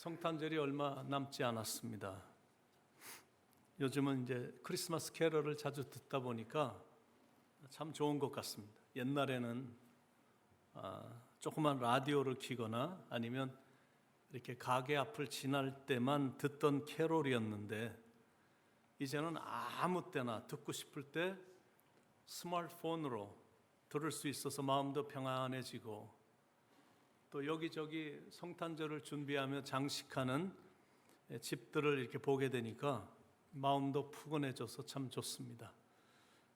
성탄절이 얼마 남지 않았습니다. 요즘은 이제 크리스마스 캐럴을 자주 듣다 보니까 참 좋은 것 같습니다. 옛날에는 조그만 라디오를 켜거나 아니면 이렇게 가게 앞을 지날 때만 듣던 캐롤이었는데 이제는 아무 때나 듣고 싶을 때 스마트폰으로 들을 수 있어서 마음도 평안해지고, 또 여기저기 성탄절을 준비하며 장식하는 집들을 이렇게 보게 되니까 마음도 푸근해져서 참 좋습니다.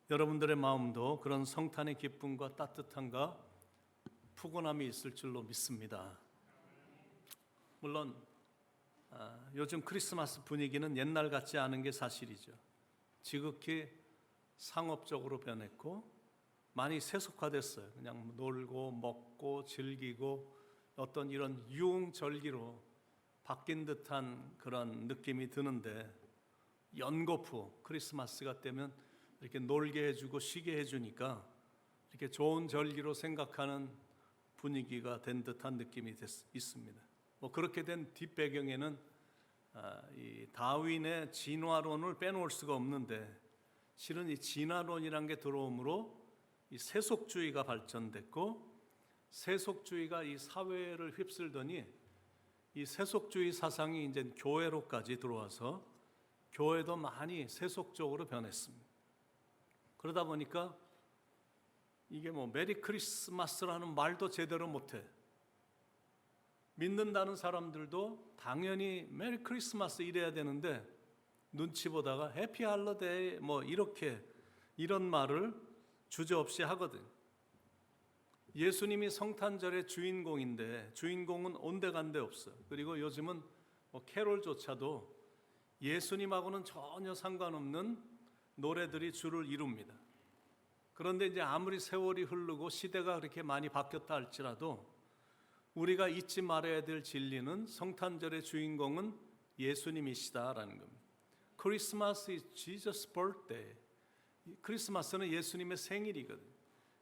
여러분들의 마음도 그런 성탄의 기쁨과 따뜻함과 푸근함이 있을 줄로 믿습니다. 물론 요즘 크리스마스 분위기는 옛날 같지 않은 게 사실이죠. 지극히 상업적으로 변했고 많이 세속화됐어요. 그냥 놀고 먹고 즐기고 어떤 이런 유흥절기로 바뀐 듯한 그런 느낌이 드는데, 연거푸 크리스마스가 되면 이렇게 놀게 해주고 쉬게 해주니까 이렇게 좋은 절기로 생각하는 분위기가 된 듯한 느낌이 있습니다. 그렇게 된 뒷배경에는 이 다윈의 진화론을 빼놓을 수가 없는데, 실은 이 진화론이란 게 들어옴으로 이 세속주의가 발전됐고, 세속주의가 이 사회를 휩쓸더니 이 세속주의 사상이 이제 교회로까지 들어와서 교회도 많이 세속적으로 변했습니다. 그러다 보니까 이게 메리 크리스마스라는 말도 제대로 못해. 믿는다는 사람들도 당연히 메리 크리스마스 이래야 되는데 눈치 보다가 해피 할러데이 이렇게 이런 말을 주저없이 하거든. 예수님이 성탄절의 주인공인데 주인공은 온데간데 없어요. 그리고 요즘은 캐롤조차도 예수님하고는 전혀 상관없는 노래들이 주를 이룹니다. 그런데 이제 아무리 세월이 흐르고 시대가 그렇게 많이 바뀌었다 할지라도 우리가 잊지 말아야 될 진리는 성탄절의 주인공은 예수님이시다라는 겁니다. Christmas is Jesus' birthday. 크리스마스는 예수님의 생일이거든요.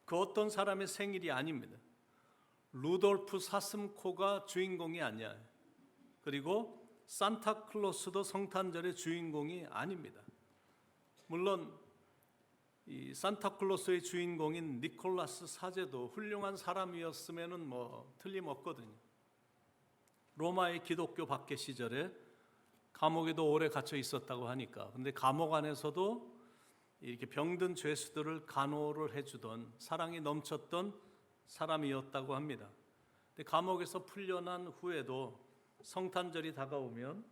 그 어떤 사람의 생일이 아닙니다. 루돌프 사슴코가 주인공이 아니야. 그리고 산타클로스도 성탄절의 주인공이 아닙니다. 물론 이 산타클로스의 주인공인 니콜라스 사제도 훌륭한 사람이었으면은 틀림없거든요. 로마의 기독교 박해 시절에 감옥에도 오래 갇혀 있었다고 하니까. 근데 감옥 안에서도 이렇게 병든 죄수들을 간호를 해주던 사랑이 넘쳤던 사람이었다고 합니다. 근데 감옥에서 풀려난 후에도 성탄절이 다가오면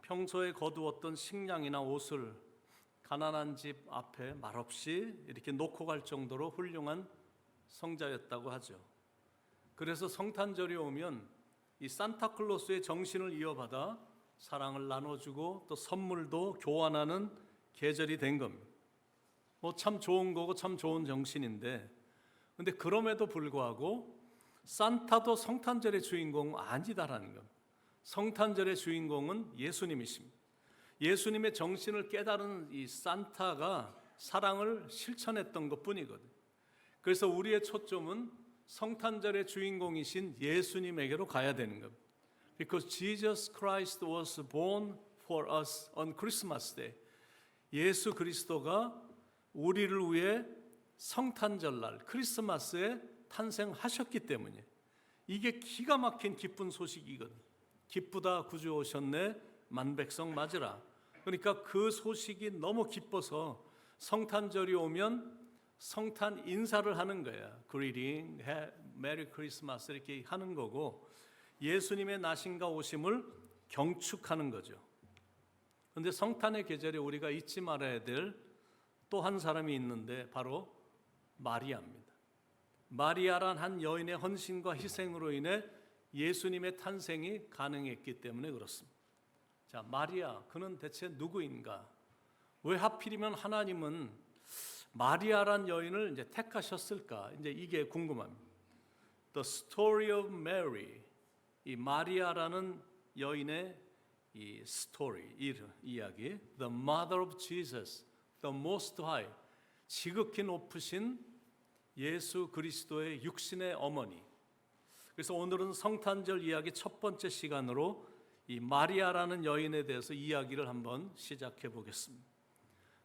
평소에 거두었던 식량이나 옷을 가난한 집 앞에 말없이 이렇게 놓고 갈 정도로 훌륭한 성자였다고 하죠. 그래서 성탄절이 오면 이 산타클로스의 정신을 이어받아 사랑을 나눠주고 또 선물도 교환하는 계절이 된 겁니다. 참 좋은 거고 참 좋은 정신인데, 근데 그럼에도 불구하고 산타도 성탄절의 주인공은 아니다라는 겁니다. 성탄절의 주인공은 예수님이십니다. 예수님의 정신을 깨달은 이 산타가 사랑을 실천했던 것뿐이거든요. 그래서 우리의 초점은 성탄절의 주인공이신 예수님에게로 가야 되는 겁니다. Because Jesus Christ was born for us on Christmas Day. 예수 그리스도가 우리를 위해 성탄절날 크리스마스에 탄생하셨기 때문에 이게 기가 막힌 기쁜 소식이거든요. 기쁘다 구주 오셨네 만백성 맞으라. 그러니까 그 소식이 너무 기뻐서 성탄절이 오면 성탄 인사를 하는 거야. Greeting, Merry Christmas 이렇게 하는 거고, 예수님의 나심과 오심을 경축하는 거죠. 그런데 성탄의 계절에 우리가 잊지 말아야 될 또 한 사람이 있는데 바로 마리아입니다. 마리아란 한 여인의 헌신과 희생으로 인해 예수님의 탄생이 가능했기 때문에 그렇습니다. 자, 마리아, 그는 대체 누구인가? 왜 하필이면 하나님은 마리아란 여인을 이제 택하셨을까? 이제 이게 궁금합니다. The story of Mary, 이 마리아라는 여인의 이 스토리, 이 이야기, The Mother of Jesus, The Most High, 지극히 높으신 예수 그리스도의 육신의 어머니, 그래서 오늘은 성탄절 이야기 첫 번째 시간으로 이 마리아라는 여인에 대해서 이야기를 한번 시작해 보겠습니다.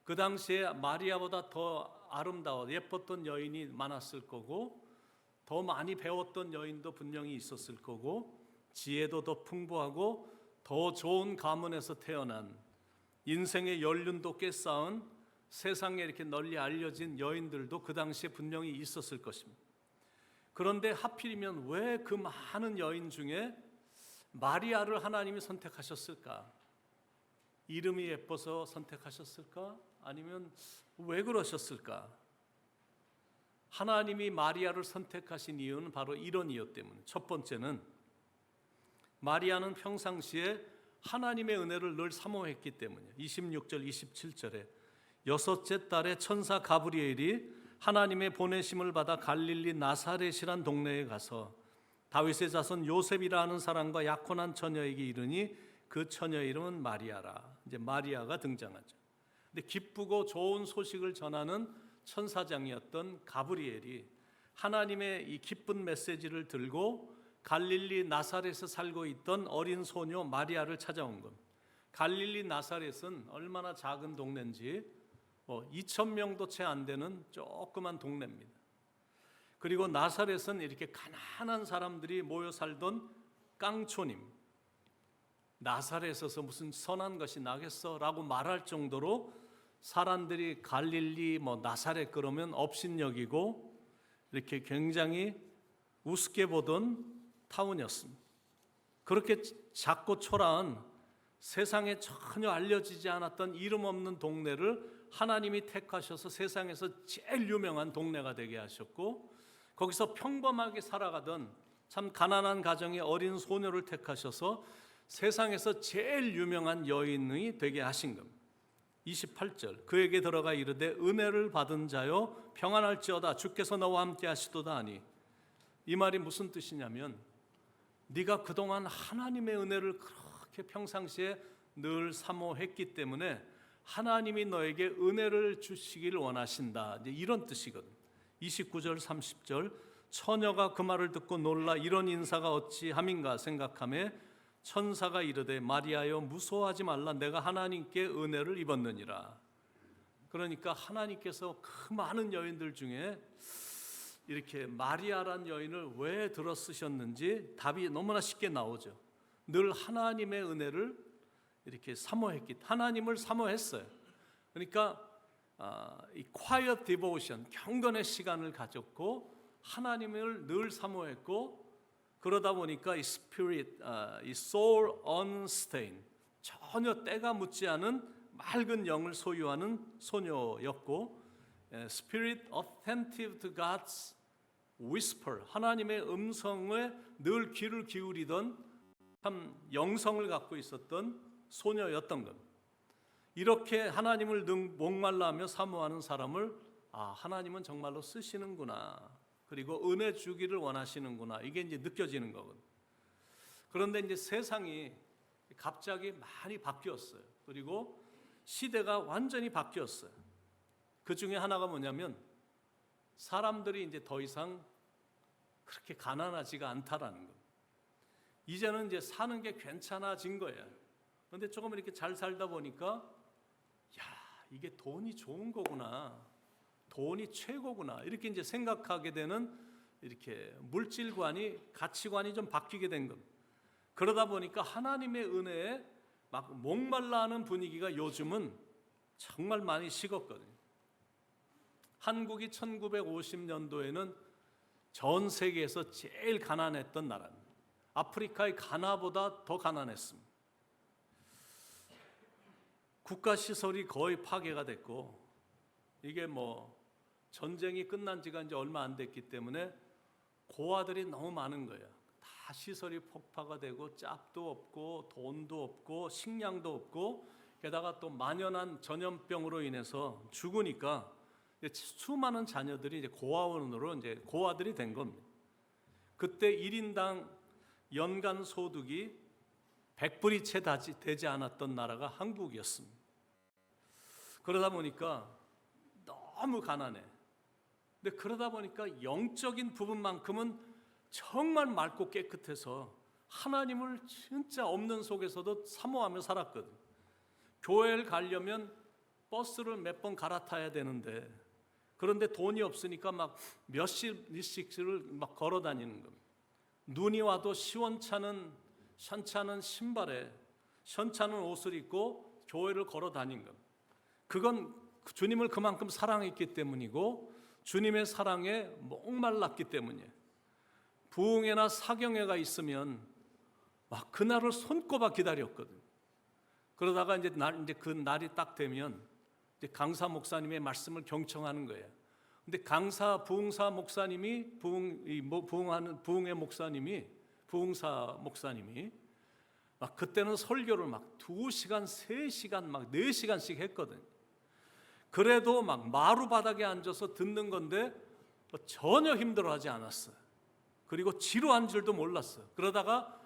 그 당시에 마리아보다 더 아름다워 예뻤던 여인이 많았을 거고, 더 많이 배웠던 여인도 분명히 있었을 거고, 지혜도 더 풍부하고 더 좋은 가문에서 태어난, 인생의 연륜도 꽤 쌓은, 세상에 이렇게 널리 알려진 여인들도 그 당시에 분명히 있었을 것입니다. 그런데 하필이면 왜 그 많은 여인 중에 마리아를 하나님이 선택하셨을까? 이름이 예뻐서 선택하셨을까? 아니면 왜 그러셨을까? 하나님이 마리아를 선택하신 이유는 바로 이런 이유 때문에, 첫 번째는 마리아는 평상시에 하나님의 은혜를 늘 사모했기 때문이에요. 26절 27절에 여섯째 달에 천사 가브리엘이 하나님의 보내심을 받아 갈릴리 나사렛이란 동네에 가서 다윗의 자손 요셉이라 하는 사람과 약혼한 처녀에게 이르니 그 처녀의 이름은 마리아라. 이제 마리아가 등장하죠. 근데 기쁘고 좋은 소식을 전하는 천사장이었던 가브리엘이 하나님의 이 기쁜 메시지를 들고 갈릴리 나사렛에 살고 있던 어린 소녀 마리아를 찾아온 겁니다. 갈릴리 나사렛은 얼마나 작은 동네인지 2,000명도 채 안 되는 조그만 동네입니다. 그리고 나사렛은 이렇게 가난한 사람들이 모여 살던 깡촌임. 나사렛에서 무슨 선한 것이 나겠어? 라고 말할 정도로 사람들이 갈릴리 나사렛 그러면 업신여기고 이렇게 굉장히 우습게 보던 타운이었습니다. 그렇게 작고 초라한, 세상에 전혀 알려지지 않았던 이름 없는 동네를 하나님이 택하셔서 세상에서 제일 유명한 동네가 되게 하셨고, 거기서 평범하게 살아가던 참 가난한 가정의 어린 소녀를 택하셔서 세상에서 제일 유명한 여인이 되게 하신 겁니다. 28절 그에게 들어가 이르되 은혜를 받은 자여 평안할지어다 주께서 너와 함께 하시도다 하니, 이 말이 무슨 뜻이냐면, 네가 그동안 하나님의 은혜를 그렇게 평상시에 늘 사모했기 때문에 하나님이 너에게 은혜를 주시기를 원하신다, 이제 이런 뜻이거든. 29절 30절 처녀가 그 말을 듣고 놀라 이런 인사가 어찌 함인가 생각하며 천사가 이르되 마리아여 무서워하지 말라, 내가 하나님께 은혜를 입었느니라. 그러니까 하나님께서 그 많은 여인들 중에 이렇게 마리아란 여인을 왜 들어 쓰셨는지 답이 너무나 쉽게 나오죠. 늘 하나님의 은혜를 이렇게 사모했기, 하나님을 사모했어요. 그러니까 이 quiet devotion, 경건의 시간을 가졌고 하나님을 늘 사모했고, 그러다 보니까 이 spirit, 이 soul unstained, 전혀 때가 묻지 않은 맑은 영을 소유하는 소녀였고, spirit attentive to God's whisper, 하나님의 음성에 늘 귀를 기울이던 참 영성을 갖고 있었던 소녀였던 것. 이렇게 하나님을 목말라하며 사모하는 사람을 하나님은 정말로 쓰시는구나, 그리고 은혜 주기를 원하시는구나, 이게 이제 느껴지는 거거든. 그런데 이제 세상이 갑자기 많이 바뀌었어요. 그리고 시대가 완전히 바뀌었어요. 그 중에 하나가 뭐냐면 사람들이 이제 더 이상 그렇게 가난하지가 않다라는 거. 이제는 이제 사는 게 괜찮아진 거예요. 그런데 조금 이렇게 잘 살다 보니까 이게 돈이 좋은 거구나, 돈이 최고구나, 이렇게 이제 생각하게 되는, 이렇게 물질관이, 가치관이 좀 바뀌게 된 겁니다. 그러다 보니까 하나님의 은혜에 막 목말라하는 분위기가 요즘은 정말 많이 식었거든요. 한국이 1950년도에는 전 세계에서 제일 가난했던 나라입니다. 아프리카의 가나보다 더 가난했습니다. 국가시설이 거의 파괴가 됐고, 이게 전쟁이 끝난 지가 이제 얼마 안 됐기 때문에 고아들이 너무 많은 거예요. 다 시설이 폭파가 되고 짭도 없고 돈도 없고 식량도 없고, 게다가 또 만연한 전염병으로 인해서 죽으니까 수많은 자녀들이 이제 고아원으로 이제 고아들이 된 겁니다. 그때 1인당 연간 소득이 100불이 채 되지 않았던 나라가 한국이었습니다. 그러다 보니까 너무 가난해. 근데 그러다 보니까 영적인 부분만큼은 정말 맑고 깨끗해서 하나님을 진짜 없는 속에서도 사모하며 살았거든. 교회를 가려면 버스를 몇 번 갈아타야 되는데, 그런데 돈이 없으니까 막 몇십씩을 막 걸어 다니는 겁니다. 눈이 와도 시원찮은 신발에 시원찮은 옷을 입고 교회를 걸어 다닌 겁니다. 그건 주님을 그만큼 사랑했기 때문이고 주님의 사랑에 목말랐기 때문이에요. 부흥회나 사경회가 있으면 막 그날을 손꼽아 기다렸거든. 그러다가 이제 그 날이 딱 되면 이제 강사 목사님의 말씀을 경청하는 거예요. 근데 부흥사 목사님이 부흥회 목사님이 부흥사 목사님이 막 그때는 설교를 막 2시간, 3시간, 막 4시간씩 했거든. 그래도 막 마루 바닥에 앉아서 듣는 건데 전혀 힘들어하지 않았어요. 그리고 지루한 줄도 몰랐어요. 그러다가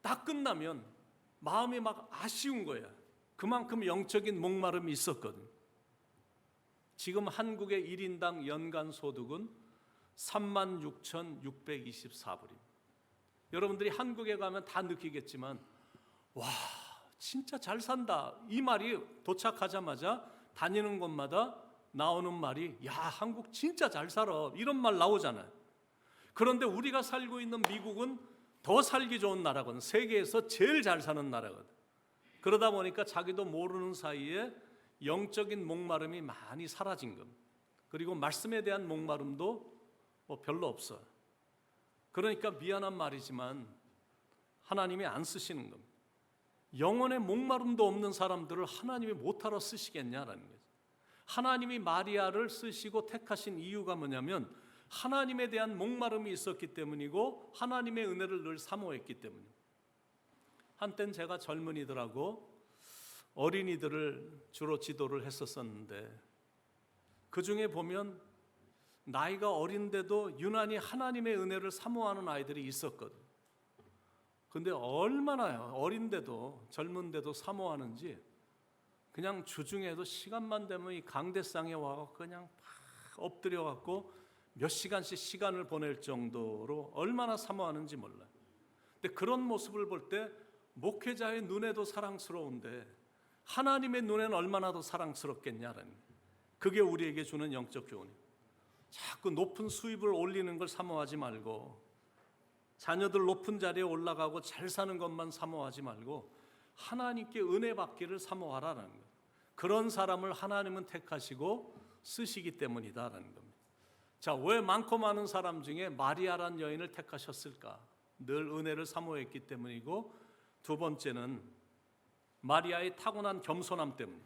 딱 끝나면 마음이 막 아쉬운 거야. 그만큼 영적인 목마름이 있었거든. 지금 한국의 1인당 연간 소득은 36,624불입니다. 여러분들이 한국에 가면 다 느끼겠지만 와, 진짜 잘 산다. 이 말이 도착하자마자 다니는 곳마다 나오는 말이 야, 한국 진짜 잘 살아. 이런 말 나오잖아요. 그런데 우리가 살고 있는 미국은 더 살기 좋은 나라거든. 세계에서 제일 잘 사는 나라거든. 그러다 보니까 자기도 모르는 사이에 영적인 목마름이 많이 사라진 겁니다. 그리고 말씀에 대한 목마름도 별로 없어요. 그러니까 미안한 말이지만 하나님이 안 쓰시는 겁니다. 영혼의 목마름도 없는 사람들을 하나님이 못하러 쓰시겠냐라는 거죠. 하나님이 마리아를 쓰시고 택하신 이유가 뭐냐면 하나님에 대한 목마름이 있었기 때문이고 하나님의 은혜를 늘 사모했기 때문입니다. 한땐 제가 젊은이들하고 어린이들을 주로 지도를 했었었는데 그 중에 보면 나이가 어린데도 유난히 하나님의 은혜를 사모하는 아이들이 있었거든. 근데 얼마나 어린데도 젊은데도 사모하는지 그냥 주중에도 시간만 되면 이 강대상에 와서 그냥 막 엎드려갖고 몇 시간씩 시간을 보낼 정도로 얼마나 사모하는지 몰라요. 근데 그런 모습을 볼 때 목회자의 눈에도 사랑스러운데 하나님의 눈에는 얼마나 더 사랑스럽겠냐라는 거예요. 그게 우리에게 주는 영적 교훈이에요. 자꾸 높은 수입을 올리는 걸 사모하지 말고 자녀들 높은 자리에 올라가고 잘 사는 것만 사모하지 말고 하나님께 은혜 받기를 사모하라는 거예요. 그런 사람을 하나님은 택하시고 쓰시기 때문이다라는 겁니다. 자, 왜 많고 많은 사람 중에 마리아란 여인을 택하셨을까? 늘 은혜를 사모했기 때문이고 두 번째는 마리아의 타고난 겸손함 때문에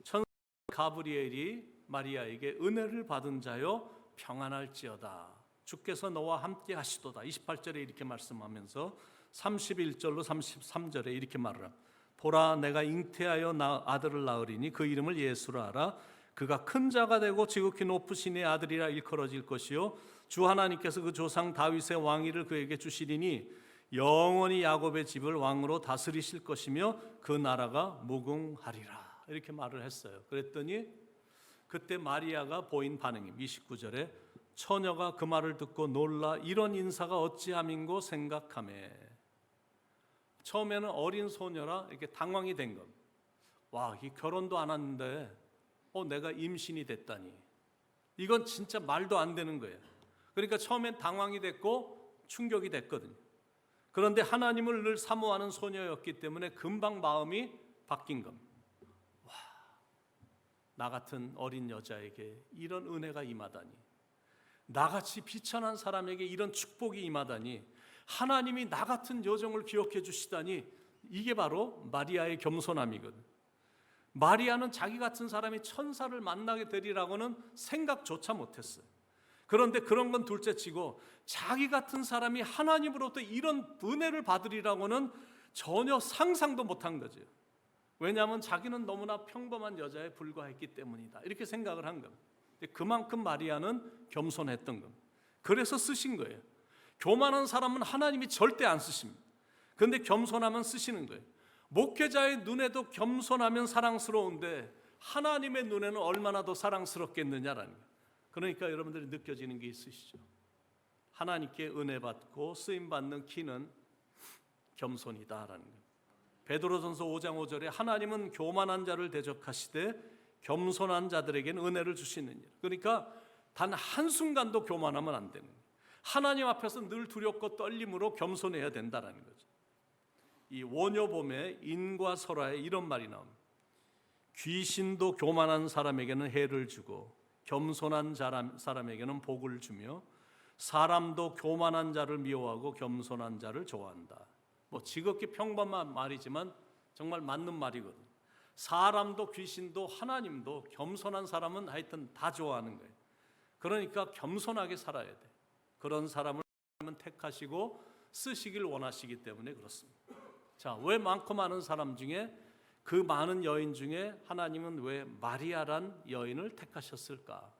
천사 가브리엘이 마리아에게 은혜를 받은 자여 평안할지어다. 주께서 너와 함께 하시도다. 28절에 이렇게 말씀하면서 31절로 33절에 이렇게 말을 합니다. 보라, 내가 잉태하여 아들을 낳으리니 그 이름을 예수라 하라. 그가 큰 자가 되고 지극히 높으신 이의 아들이라 일컬어질 것이요 주 하나님께서 그 조상 다윗의 왕위를 그에게 주시리니 영원히 야곱의 집을 왕으로 다스리실 것이며 그 나라가 무궁하리라. 이렇게 말을 했어요. 그랬더니 그때 마리아가 보인 반응이 29절에 처녀가 그 말을 듣고 놀라 이런 인사가 어찌함인고 생각하매. 처음에는 어린 소녀라 이렇게 당황이 된 겁니다. 와, 이 결혼도 안 했는데 내가 임신이 됐다니. 이건 진짜 말도 안 되는 거예요. 그러니까 처음엔 당황이 됐고 충격이 됐거든요. 그런데 하나님을 늘 사모하는 소녀였기 때문에 금방 마음이 바뀐 겁니다. 와, 나 같은 어린 여자에게 이런 은혜가 임하다니, 나같이 비천한 사람에게 이런 축복이 임하다니, 하나님이 나 같은 여정을 기억해 주시다니, 이게 바로 마리아의 겸손함이거든. 마리아는 자기 같은 사람이 천사를 만나게 되리라고는 생각조차 못했어요. 그런데 그런 건 둘째치고 자기 같은 사람이 하나님으로부터 이런 은혜를 받으리라고는 전혀 상상도 못한 거죠. 왜냐하면 자기는 너무나 평범한 여자에 불과했기 때문이다. 이렇게 생각을 한 겁니다. 그만큼 마리아는 겸손했던 겁니다. 그래서 쓰신 거예요. 교만한 사람은 하나님이 절대 안 쓰십니다. 그런데 겸손하면 쓰시는 거예요. 목회자의 눈에도 겸손하면 사랑스러운데 하나님의 눈에는 얼마나 더 사랑스럽겠느냐라는 거예요. 그러니까 여러분들이 느껴지는 게 있으시죠. 하나님께 은혜 받고 쓰임 받는 키는 겸손이다라는 거예요. 베드로전서 5장 5절에 하나님은 교만한 자를 대적하시되 겸손한 자들에게는 은혜를 주시느니라. 그러니까 단 한순간도 교만하면 안 되는 거예요. 하나님 앞에서 늘 두렵고 떨림으로 겸손해야 된다는 거죠. 이 원효봄에 인과 설화에 이런 말이 나옵니다. 귀신도 교만한 사람에게는 해를 주고 겸손한 사람에게는 복을 주며 사람도 교만한 자를 미워하고 겸손한 자를 좋아한다. 지극히 평범한 말이지만 정말 맞는 말이거든요. 사람도 귀신도 하나님도 겸손한 사람은 하여튼 다 좋아하는 거예요. 그러니까 겸손하게 살아야 돼. 그런 사람을 하나님은 택하시고 쓰시길 원하시기 때문에 그렇습니다. 자, 왜 많고 많은 사람 중에 그 많은 여인 중에 하나님은 왜 마리아란 여인을 택하셨을까?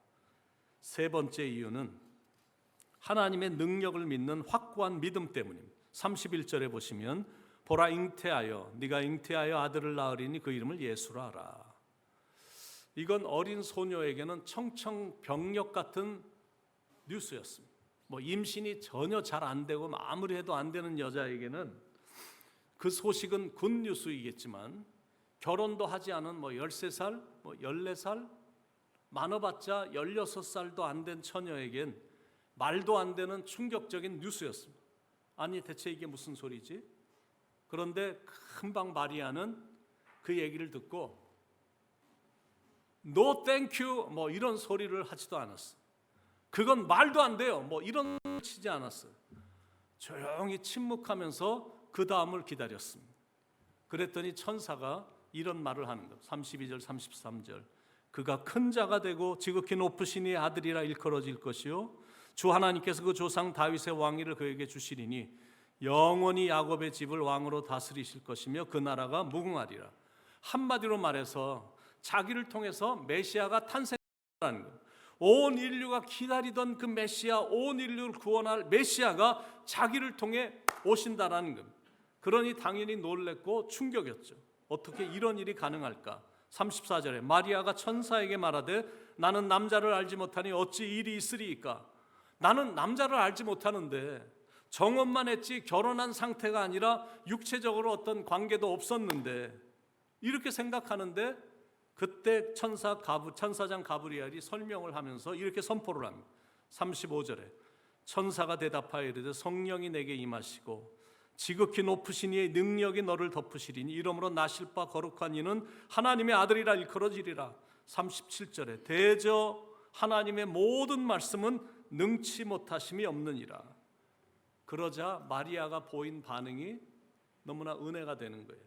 세 번째 이유는 하나님의 능력을 믿는 확고한 믿음 때문입니다. 31절에 보시면 보라 잉태하여 네가 잉태하여 아들을 낳으리니 그 이름을 예수라 하라. 이건 어린 소녀에게는 청청병력 같은 뉴스였습니다. 임신이 전혀 잘 안 되고 아무리 해도 안 되는 여자에게는 그 소식은 굿뉴스이겠지만 결혼도 하지 않은 13살, 14살, 많아봤자 16살도 안 된 처녀에겐 말도 안 되는 충격적인 뉴스였습니다. 아니 대체 이게 무슨 소리지? 그런데 금방 마리아는 그 얘기를 듣고 No thank you 이런 소리를 하지도 않았어요. 그건 말도 안 돼요 이런 치지 않았어요. 조용히 침묵하면서 그 다음을 기다렸습니다. 그랬더니 천사가 이런 말을 하는 것. 32절 33절 그가 큰 자가 되고 지극히 높으신 이의 아들이라 일컬어질 것이요 주 하나님께서 그 조상 다윗의 왕위를 그에게 주시리니 영원히 야곱의 집을 왕으로 다스리실 것이며 그 나라가 무궁하리라. 한마디로 말해서 자기를 통해서 메시아가 탄생하는 것. 온 인류가 기다리던 그 메시아, 온 인류를 구원할 메시아가 자기를 통해 오신다라는 것. 그러니 당연히 놀랬고 충격이었죠. 어떻게 이런 일이 가능할까? 34절에 마리아가 천사에게 말하되 나는 남자를 알지 못하니 어찌 일이 있으리이까? 나는 남자를 알지 못하는데 정혼만 했지 결혼한 상태가 아니라 육체적으로 어떤 관계도 없었는데 이렇게 생각하는데 그때 천사장 가브리엘이 설명을 하면서 이렇게 선포를 합니다. 35절에 천사가 대답하여 이르되 성령이 내게 임하시고 지극히 높으신 이의 능력이 너를 덮으시리니 이러므로 나실 바 거룩한 이는 하나님의 아들이라 일컬어지리라. 37절에 대저 하나님의 모든 말씀은 능치 못하심이 없느니라. 그러자 마리아가 보인 반응이 너무나 은혜가 되는 거예요.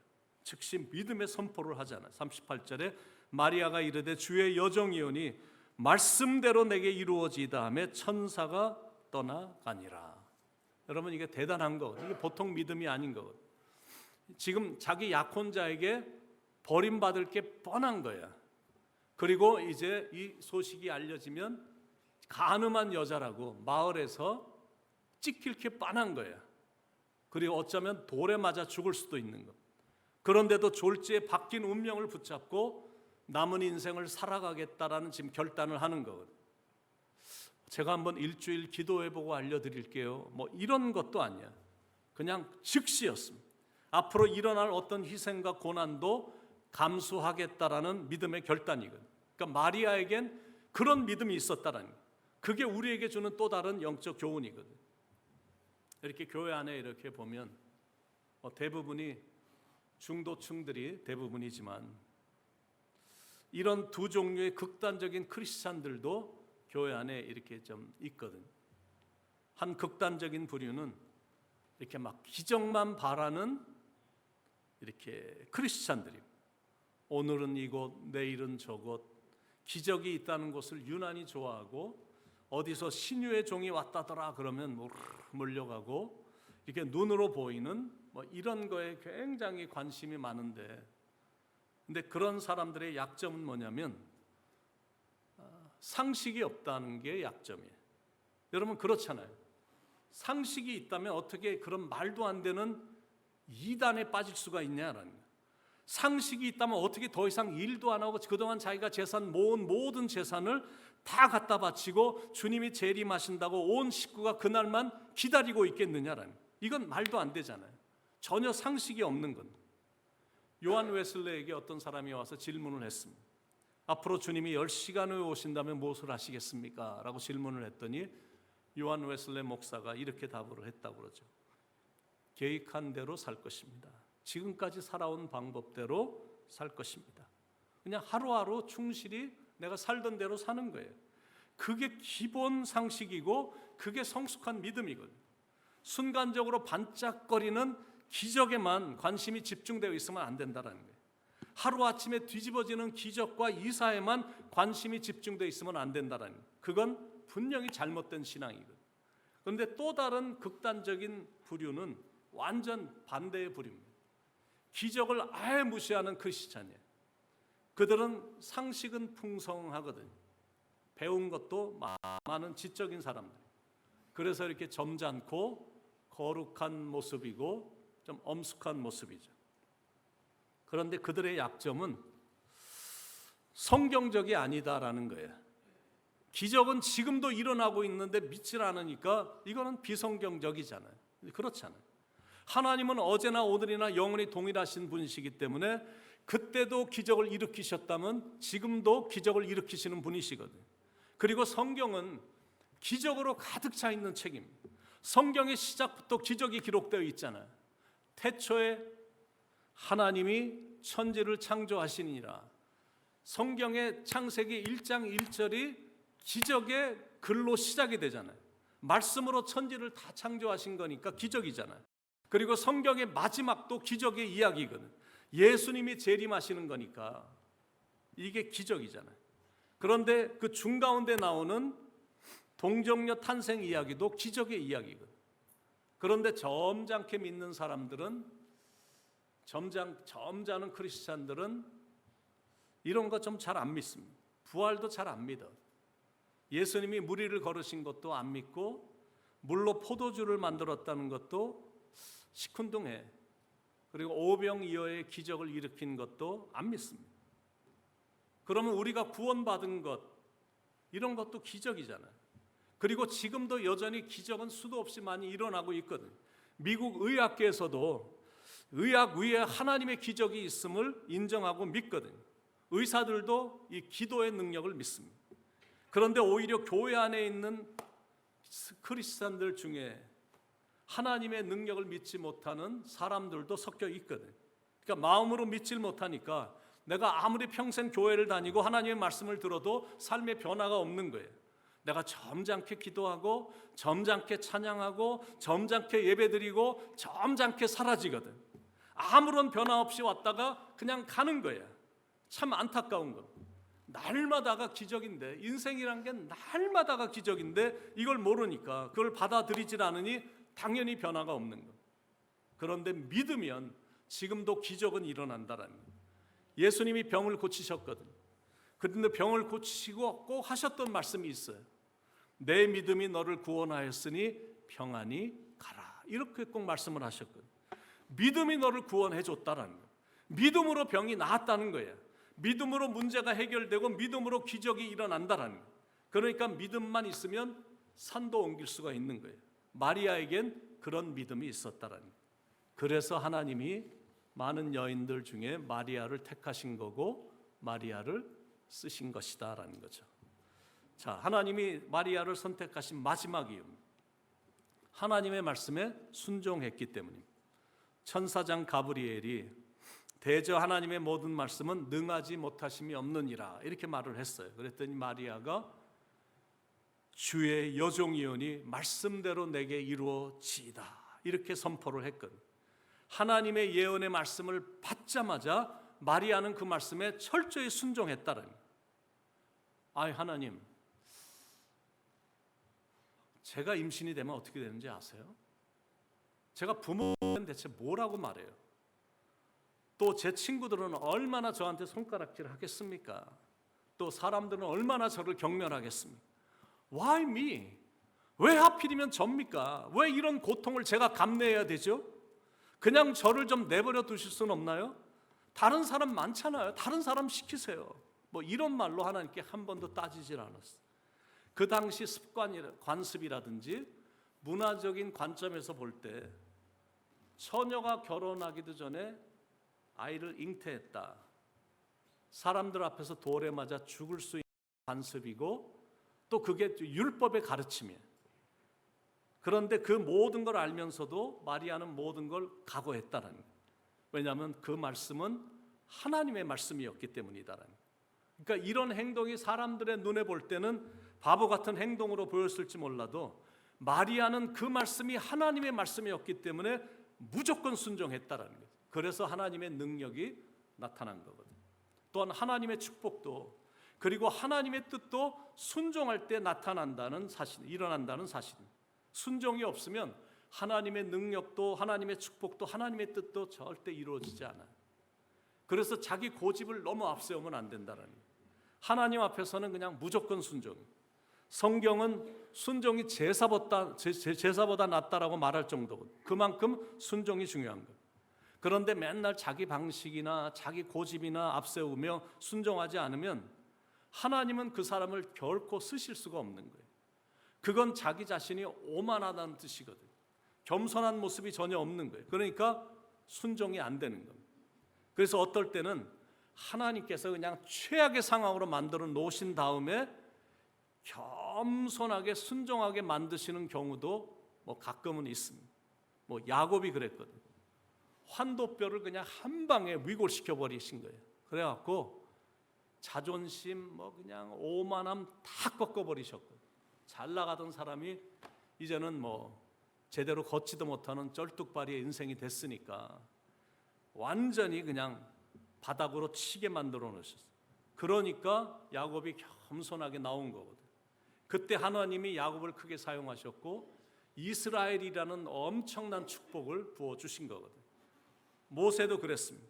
즉시 믿음의 선포를 하잖아요. 38절에 마리아가 이르되 주의 여종이오니 말씀대로 내게 이루어지다 하며 천사가 떠나가니라. 여러분 이게 대단한 거, 이게 보통 믿음이 아닌 거거든요. 지금 자기 약혼자에게 버림받을 게 뻔한 거야. 그리고 이제 이 소식이 알려지면 가늠한 여자라고 마을에서 찍힐 게 뻔한 거야. 그리고 어쩌면 돌에 맞아 죽을 수도 있는 거. 그런데도 졸지에 바뀐 운명을 붙잡고 남은 인생을 살아가겠다라는 지금 결단을 하는 거거든요. 제가 한번 일주일 기도해보고 알려드릴게요. 이런 것도 아니야. 그냥 즉시였습니다. 앞으로 일어날 어떤 희생과 고난도 감수하겠다라는 믿음의 결단이거든요. 그러니까 마리아에겐 그런 믿음이 있었다라는 거예요. 그게 우리에게 주는 또 다른 영적 교훈이거든요. 이렇게 교회 안에 이렇게 보면 대부분이 중도층들이 대부분이지만 이런 두 종류의 극단적인 크리스찬들도 교회 안에 이렇게 좀 있거든요. 한 극단적인 부류는 이렇게 막 기적만 바라는 이렇게 크리스찬들이 오늘은 이곳 내일은 저곳 기적이 있다는 곳을 유난히 좋아하고 어디서 신유의 종이 왔다더라 그러면 몰려가고 이렇게 눈으로 보이는 이런 거에 굉장히 관심이 많은데 근데 그런 사람들의 약점은 뭐냐면 상식이 없다는 게 약점이에요. 여러분 그렇잖아요. 상식이 있다면 어떻게 그런 말도 안 되는 이단에 빠질 수가 있냐라는 거예요. 상식이 있다면 어떻게 더 이상 일도 안 하고 그동안 자기가 모은 모든 재산을 다 갖다 바치고 주님이 재림하신다고 온 식구가 그날만 기다리고 있겠느냐라는, 이건 말도 안 되잖아요. 전혀 상식이 없는 건. 요한 웨슬레에게 어떤 사람이 와서 질문을 했습니다. 앞으로 주님이 10시간 후에 오신다면 무엇을 하시겠습니까? 라고 질문을 했더니 요한 웨슬레 목사가 이렇게 답을 했다고 그러죠. 계획한 대로 살 것입니다. 지금까지 살아온 방법대로 살 것입니다. 그냥 하루하루 충실히 내가 살던 대로 사는 거예요. 그게 기본 상식이고 그게 성숙한 믿음이거든요. 순간적으로 반짝거리는 기적에만 관심이 집중되어 있으면 안 된다는 거예요. 하루아침에 뒤집어지는 기적과 이사에만 관심이 집중되어 있으면 안 된다는 거예요. 그건 분명히 잘못된 신앙이거든요. 그런데 또 다른 극단적인 부류는 완전 반대의 부류입니다. 기적을 아예 무시하는 크리스찬이에요. 그들은 상식은 풍성하거든요. 배운 것도 많은 지적인 사람들. 그래서 이렇게 점잖고 거룩한 모습이고 좀 엄숙한 모습이죠. 그런데 그들의 약점은 성경적이 아니다라는 거예요. 기적은 지금도 일어나고 있는데 믿질 않으니까 이거는 비성경적이잖아요. 그렇잖아요. 하나님은 어제나 오늘이나 영원히 동일하신 분이시기 때문에 그때도 기적을 일으키셨다면 지금도 기적을 일으키시는 분이시거든요. 그리고 성경은 기적으로 가득 차 있는 책입니다. 성경의 시작부터 기적이 기록되어 있잖아요. 태초에 하나님이 천지를 창조하시니라. 성경의 창세기 1장 1절이 기적의 글로 시작이 되잖아요. 말씀으로 천지를 다 창조하신 거니까 기적이잖아요. 그리고 성경의 마지막도 기적의 이야기거든요. 예수님이 재림하시는 거니까 이게 기적이잖아요. 그런데 그 중가운데 나오는 동정녀 탄생 이야기도 기적의 이야기거든요. 그런데 점잖게 믿는 사람들은, 점잖은 크리스찬들은 이런 거 좀 잘 안 믿습니다. 부활도 잘 안 믿어. 예수님이 무리를 걸으신 것도 안 믿고 물로 포도주를 만들었다는 것도 시큰둥해. 그리고 오병이어의 기적을 일으킨 것도 안 믿습니다. 그러면 우리가 구원받은 것, 이런 것도 기적이잖아요. 그리고 지금도 여전히 기적은 수도 없이 많이 일어나고 있거든요. 미국 의학계에서도 의학 위에 하나님의 기적이 있음을 인정하고 믿거든요. 의사들도 이 기도의 능력을 믿습니다. 그런데 오히려 교회 안에 있는 크리스찬들 중에 하나님의 능력을 믿지 못하는 사람들도 섞여 있거든요. 그러니까 마음으로 믿질 못하니까 내가 아무리 평생 교회를 다니고 하나님의 말씀을 들어도 삶의 변화가 없는 거예요. 내가 점잖게 기도하고 점잖게 찬양하고 점잖게 예배드리고 점잖게 사라지거든. 아무런 변화 없이 왔다가 그냥 가는 거예요. 참 안타까운 거. 날마다가 기적인데, 인생이란 게 날마다가 기적인데 이걸 모르니까, 그걸 받아들이질 않으니 당연히 변화가 없는 거. 그런데 믿으면 지금도 기적은 일어난다라는 거예요. 예수님이 병을 고치셨거든요. 그런데 병을 고치시고 꼭 하셨던 말씀이 있어요. 내 믿음이 너를 구원하였으니 평안히 가라. 이렇게 꼭 말씀을 하셨거든요. 믿음이 너를 구원해 줬다라는 거예요. 믿음으로 병이 나았다는 거예요. 믿음으로 문제가 해결되고 믿음으로 기적이 일어난다라는 거예요. 그러니까 믿음만 있으면 산도 옮길 수가 있는 거예요. 마리아에겐 그런 믿음이 있었다라는 거예요. 그래서 하나님이 많은 여인들 중에 마리아를 택하신 거고 마리아를 쓰신 것이다라는 거죠. 자, 하나님이 마리아를 선택하신 마지막 이유는 하나님의 말씀에 순종했기 때문입니다. 천사장 가브리엘이 대저 하나님의 모든 말씀은 능하지 못하심이 없느니라 이렇게 말을 했어요. 그랬더니 마리아가 주의 여종이오니 말씀대로 내게 이루어지이다 이렇게 선포를 했거든요. 하나님의 예언의 말씀을 받자마자 마리아는 그 말씀에 철저히 순종했다는 거예요. 아이 하나님, 제가 임신이 되면 어떻게 되는지 아세요? 제가 부모는 대체 뭐라고 말해요? 또 제 친구들은 얼마나 저한테 손가락질 하겠습니까? 또 사람들은 얼마나 저를 경멸하겠습니까? Why me? 왜 하필이면 접니까? 왜 이런 고통을 제가 감내해야 되죠? 그냥 저를 좀 내버려 두실 수는 없나요? 다른 사람 많잖아요. 다른 사람 시키세요. 뭐 이런 말로 하나님께 한 번도 따지질 않았어요. 그 당시 관습이라든지 문화적인 관점에서 볼 때 처녀가 결혼하기도 전에 아이를 잉태했다. 사람들 앞에서 돌에 맞아 죽을 수 있는 관습이고 또 그게 율법의 가르침이에요. 그런데 그 모든 걸 알면서도 마리아는 모든 걸 각오했다는 거예요. 왜냐하면 그 말씀은 하나님의 말씀이었기 때문이다라는 거예요. 그러니까 이런 행동이 사람들의 눈에 볼 때는 바보 같은 행동으로 보였을지 몰라도 마리아는 그 말씀이 하나님의 말씀이었기 때문에 무조건 순종했다라는 거예요. 그래서 하나님의 능력이 나타난 거거든요. 또한 하나님의 축복도 그리고 하나님의 뜻도 순종할 때 나타난다는 사실, 일어난다는 사실. 순종이 없으면 하나님의 능력도 하나님의 축복도 하나님의 뜻도 절대 이루어지지 않아요. 그래서 자기 고집을 너무 앞세우면 안 된다는 거예요. 하나님 앞에서는 그냥 무조건 순종. 성경은 순종이 제사보다 낫다라고 말할 정도고 그만큼 순종이 중요한 거예요. 그런데 맨날 자기 방식이나 자기 고집이나 앞세우며 순종하지 않으면 하나님은 그 사람을 결코 쓰실 수가 없는 거예요. 그건 자기 자신이 오만하다는 뜻이거든요. 겸손한 모습이 전혀 없는 거예요. 그러니까 순종이 안 되는 겁니다. 그래서 어떨 때는 하나님께서 그냥 최악의 상황으로 만들어 놓으신 다음에 겸손하게 순종하게 만드시는 경우도 가끔은 있습니다. 야곱이 그랬거든요. 환도뼈를 그냥 한 방에 위골시켜 버리신 거예요. 그래갖고 자존심 그냥 오만함 다 꺾어 버리셨고 잘 나가던 사람이 이제는 제대로 걷지도 못하는 쩔뚝발이의 인생이 됐으니까 완전히 그냥 바닥으로 치게 만들어 놓으셨어요. 그러니까 야곱이 겸손하게 나온 거거든요. 그때 하나님이 야곱을 크게 사용하셨고 이스라엘이라는 엄청난 축복을 부어주신 거거든요. 모세도 그랬습니다.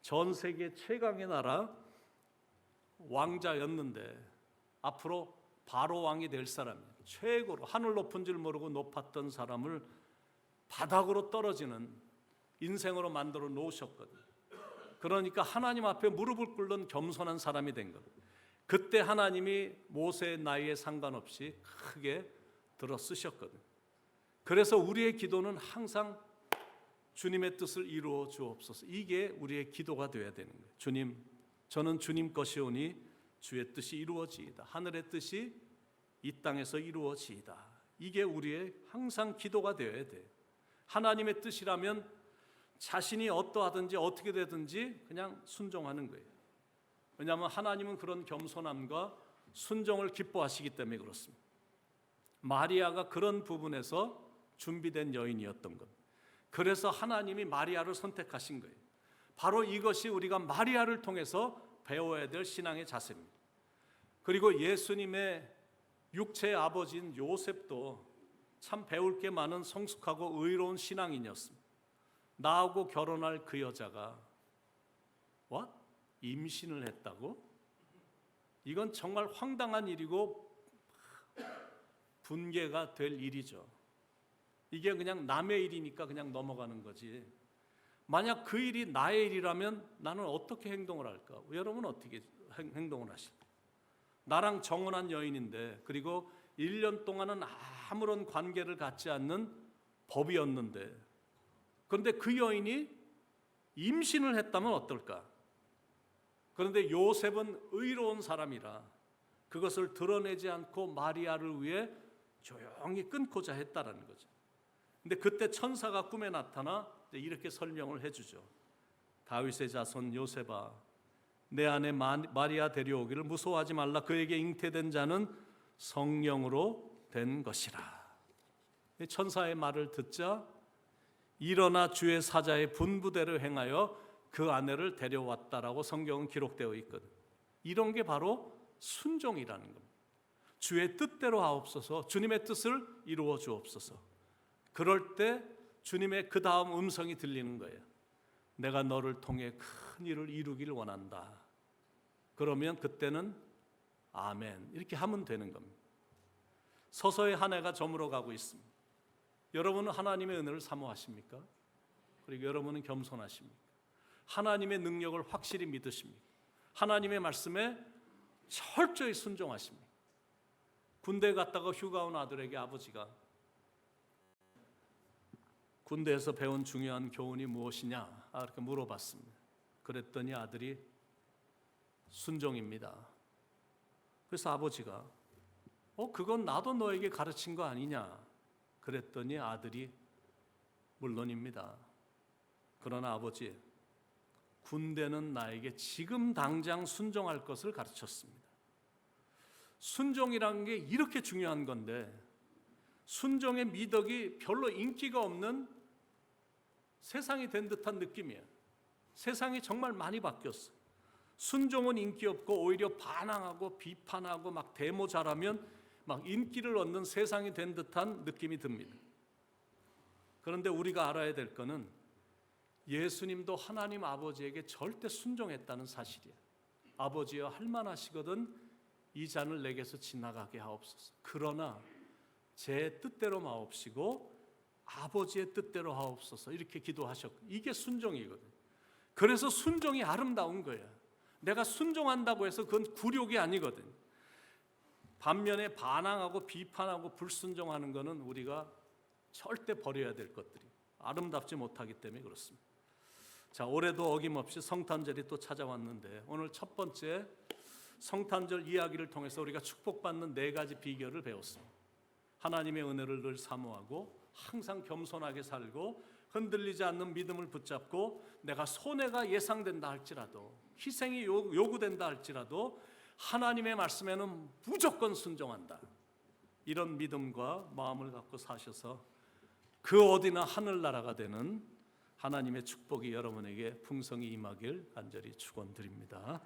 전 세계 최강의 나라 왕자였는데 앞으로 바로 왕이 될 사람이에요. 최고로 하늘 높은 줄 모르고 높았던 사람을 바닥으로 떨어지는 인생으로 만들어 놓으셨거든요. 그러니까 하나님 앞에 무릎을 꿇는 겸손한 사람이 된 거예요. 그때 하나님이 모세의 나이에 상관없이 크게 들어 쓰셨거든요. 그래서 우리의 기도는 항상 주님의 뜻을 이루어 주옵소서. 이게 우리의 기도가 되어야 되는 거예요. 주님, 저는 주님 것이오니 주의 뜻이 이루어지이다. 하늘의 뜻이 이 땅에서 이루어지이다. 이게 우리의 항상 기도가 되어야 돼요. 하나님의 뜻이라면 자신이 어떠하든지 어떻게 되든지 그냥 순종하는 거예요. 왜냐하면 하나님은 그런 겸손함과 순종을 기뻐하시기 때문에 그렇습니다. 마리아가 그런 부분에서 준비된 여인이었던 것. 그래서 하나님이 마리아를 선택하신 거예요. 바로 이것이 우리가 마리아를 통해서 배워야 될 신앙의 자세입니다. 그리고 예수님의 육체의 아버지인 요셉도 참 배울 게 많은 성숙하고 의로운 신앙인이었습니다. 나하고 결혼할 그 여자가 임신을 했다고? 이건 정말 황당한 일이고 분개가 될 일이죠. 이게 그냥 남의 일이니까 그냥 넘어가는 거지. 만약 그 일이 나의 일이라면 나는 어떻게 행동을 할까? 여러분은 어떻게 행동을 하실까? 나랑 정혼한 여인인데 그리고 1년 동안은 아무런 관계를 갖지 않는 법이었는데 그런데 그 여인이 임신을 했다면 어떨까? 그런데 요셉은 의로운 사람이라 그것을 드러내지 않고 마리아를 위해 조용히 끊고자 했다라는 거죠. 근데 그때 천사가 꿈에 나타나 이렇게 설명을 해주죠. 다윗의 자손 요셉아, 내 아내 마리아 데려오기를 무서워하지 말라. 그에게 잉태된 자는 성령으로 된 것이라. 천사의 말을 듣자 일어나 주의 사자의 분부대로 행하여 그 아내를 데려왔다라고 성경은 기록되어 있거든. 이런 게 바로 순종이라는 겁니다. 주의 뜻대로 하옵소서. 주님의 뜻을 이루어 주옵소서. 그럴 때 주님의 그 다음 음성이 들리는 거예요. 내가 너를 통해 큰 일을 이루기를 원한다. 그러면 그때는 아멘 이렇게 하면 되는 겁니다. 서서히 한 해가 저물어 가고 있습니다. 여러분은 하나님의 은혜를 사모하십니까? 그리고 여러분은 겸손하십니까? 하나님의 능력을 확실히 믿으십니까? 하나님의 말씀에 철저히 순종하십니까? 군대 갔다가 휴가 온 아들에게 아버지가 군대에서 배운 중요한 교훈이 무엇이냐 이렇게 물어봤습니다. 그랬더니 아들이 순종입니다. 그래서 아버지가 그건 나도 너에게 가르친 거 아니냐 그랬더니 아들이 물론입니다. 그러나 아버지, 군대는 나에게 지금 당장 순종할 것을 가르쳤습니다. 순종이라는 게 이렇게 중요한 건데 순종의 미덕이 별로 인기가 없는 세상이 된 듯한 느낌이에요. 세상이 정말 많이 바뀌었어. 순종은 인기 없고 오히려 반항하고 비판하고 막 데모 잘하면 막 인기를 얻는 세상이 된 듯한 느낌이 듭니다. 그런데 우리가 알아야 될 거는 예수님도 하나님 아버지에게 절대 순종했다는 사실이에요. 아버지여 할만하시거든 이 잔을 내게서 지나가게 하옵소서. 그러나 제 뜻대로 마옵시고 아버지의 뜻대로 하옵소서 이렇게 기도하셨고 이게 순종이거든요. 그래서 순종이 아름다운 거예요. 내가 순종한다고 해서 그건 굴욕이 아니거든요. 반면에 반항하고 비판하고 불순종하는 것은 우리가 절대 버려야 될 것들이 아름답지 못하기 때문에 그렇습니다. 자, 올해도 어김없이 성탄절이 또 찾아왔는데 오늘 첫 번째 성탄절 이야기를 통해서 우리가 축복받는 4가지 비결을 배웠습니다. 하나님의 은혜를 늘 사모하고 항상 겸손하게 살고 흔들리지 않는 믿음을 붙잡고 내가 손해가 예상된다 할지라도 희생이 요구된다 할지라도 하나님의 말씀에는 무조건 순종한다. 이런 믿음과 마음을 갖고 사셔서 그 어디나 하늘나라가 되는 하나님의 축복이 여러분에게 풍성히 임하길 간절히 축원드립니다.